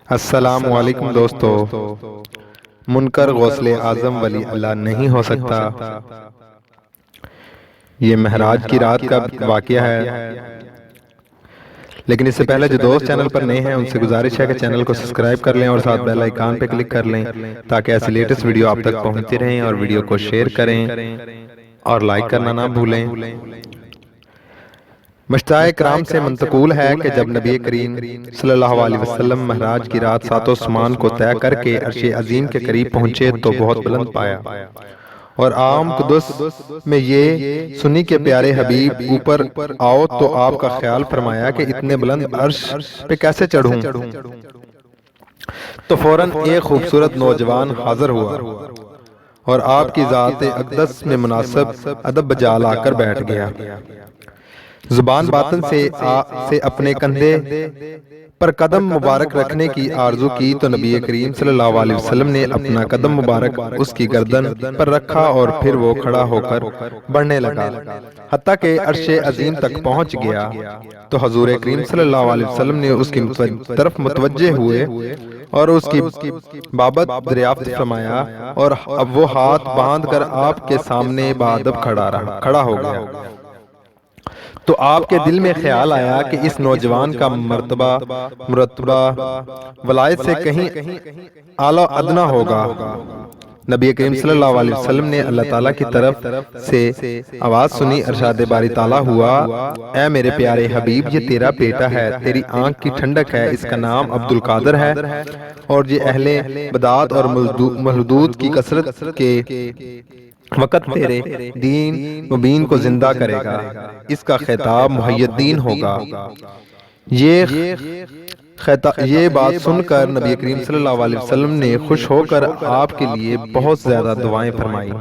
السلام علیکم دوستو۔ منکر غوث اعظم ولی اللہ نہیں ہو سکتا۔ یہ معراج کی رات کا واقعہ ہے، لیکن اس سے پہلے جو دوست چینل پر نئے ہیں ان سے گزارش ہے کہ چینل کو سبسکرائب کر لیں اور ساتھ بیل آئیکن پہ کلک کر لیں تاکہ ایسی لیٹسٹ ویڈیو آپ تک پہنچتی رہیں، اور ویڈیو کو شیئر کریں اور لائک کرنا نہ بھولیں۔ مشتاق کرام سے منتقول ہے کہ جب نبی کریم صلی اللہ علیہ وسلم معراج کی رات ساتوں آسمان کو طے کر کے عرش عظیم کے قریب پہنچے تو بہت بلند پایا، اور عام قدس میں یہ سنی کہ پیارے حبیب اوپر آؤ تو آپ کا خیال فرمایا کہ اتنے بلند عرش پہ کیسے چڑھوں؟ تو فوراً ایک خوبصورت نوجوان حاضر ہوا اور آپ کی ذات اقدس میں مناسب ادب بجا لا کر بیٹھ گیا۔ زبان باطن سے اپنے کندھے پر قدم مبارک رکھنے کی آرزو کی تو نبی کریم صلی اللہ علیہ وسلم نے اپنا قدم مبارک اس کی گردن پر رکھا، اور پھر وہ کھڑا ہو کر بڑھنے لگا حتیٰ کہ عرش عظیم تک پہنچ گیا۔ تو حضور کریم صلی اللہ علیہ وسلم نے اس کی طرف متوجہ ہوئے اور اس کی بابت دریافت فرمایا، اور اب وہ ہاتھ باندھ کر آپ کے سامنے بادب کھڑا ہو گیا۔ تو آپ کے دل میں خیال آیا کہ اس نوجوان کا مرتبہ ولایت سے کہیں اعلیٰ ادنا ہوگا۔ نبی کریم صلی اللہ علیہ وسلم نے اللہ تعالیٰ کی طرف سے آواز سنی، ارشاد باری تعالیٰ ہوا، اے میرے پیارے حبیب، یہ تیرا بیٹا ہے، تیری آنکھ کی ٹھنڈک ہے، اس کا نام عبد القادر ہے، اور یہ اہل بدعات اور ملحدود کی کثرت کے وقت تیرے دین مبین کو زندہ کرے گا۔ اس کا خطاب محی الدین ہوگا۔ یہ بات سن کر نبی کریم صلی اللہ علیہ وسلم نے خوش ہو کر آپ کے لیے بہت زیادہ دعائیں فرمائیں۔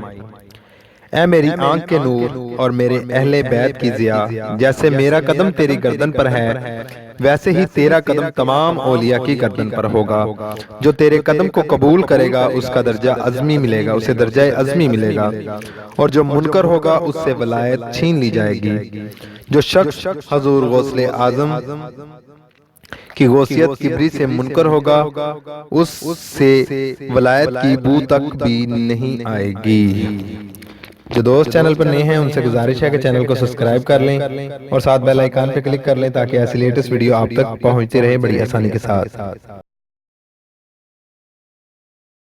اے میری آنکھ کے نور اور میرے اہل بیت کی ضیاء، جیسے میرا قدم تیری گردن پر ہے ویسے ہی تیرا قدم تمام اولیاء کی گردن پر ہوگا۔ جو تیرے قدم کو قبول کرے گا اس کا درجہ عظمی ملے گا، اسے درجہ عظمی ملے گا، اور جو منکر ہوگا اس سے ولایت چھین لی جائے گی۔ جو شخص حضور غوث اعظم کی غوثیت کبری سے منکر ہوگا اس سے ولایت کی بو تک بھی نہیں آئے گی۔ جو دوست چینل پر نئے ہیں ان سے گزارش ہے کہ چینل کو سبسکرائب کر لیں اور ساتھ بیل آئیکن پہ کلک کر لیں تاکہ ایسی لیٹسٹ ویڈیو آپ تک پہنچتی رہے بڑی آسانی کے ساتھ۔